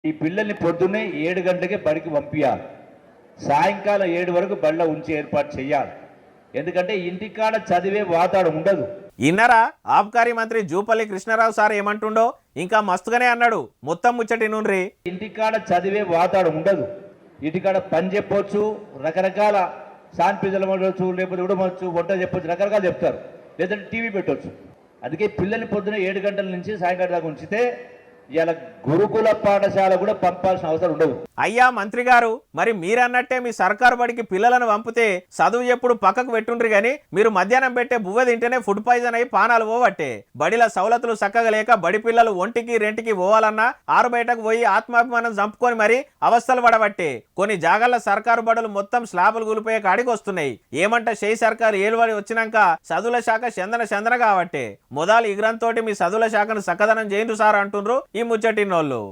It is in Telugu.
ఈ పిల్లల్ని పొద్దున్నే 7 గంటలకే బడికి పంపించాలి. సాయంకాలం 7 వరకు బడిలో ఉంచి ఏర్పాటు చేయాలి. ఎందుకంటే ఇంటికాడ చదివే వాతావరణం ఉండదు. ఇన్నరా ఆబ్కారీ మంత్రి జూపల్లి కృష్ణారావు సార్ ఏమంటుండో ఇంకా మస్తుగానే అన్నాడు. మొత్తం ముచ్చటి నుండ్రి. ఇంటికాడ చదివే వాతావరణం ఉండదు. ఇంటికాడ పని చెప్పొచ్చు, రకరకాల సాన్పిజలు ఉండొచ్చు, లేకపోతే ఉడమొచ్చు, వంట చెప్పొచ్చు, రకరకాలు చెప్తారు. లేదంటే టీవీ పెట్టవచ్చు. అందుకే పిల్లల్ని పొద్దున 7 గంటల నుంచి సాయంకాలం దాకా ఉంచితే ఇలా గురుకుల పాఠశాల కూడా పంపాల్సిన అవసరం ఉండదు. అయ్యా మంత్రి గారు, మరి మీరన్నట్టే మీ సర్కారు బడికి పిల్లలను పంపితే చదువు ఎప్పుడు పక్కకు పెట్టుండ్రి గాని మీరు మధ్యాహ్నం పెట్టే బువ్వ తింటేనే ఫుడ్ పాయిజన్ అయి పానాలు పోవట్టే. బడిల సౌలతులు చక్కగా లేక బడి పిల్లలు ఒంటికి రెంటికి పోవాలన్నా ఆరు బయటకు పోయి ఆత్మాభిమానం చంపుకొని మరి అవస్థలు పడబట్టే. కొన్ని జాగాల సర్కారు బడులు మొత్తం స్లాబులు కూలిపోయే కాడికి వస్తున్నాయి. ఏమంట షెయి సర్కారు ఏలుబడి వచ్చినాక చదువుల శాఖ చందన కాబట్టే. మొదలు ఇగ్రంతోటి మీ చదువుల శాఖను చక్కదనం చేయండి సార్ అంటుండ్రు ఈ ముచ్చటినోళ్ళు.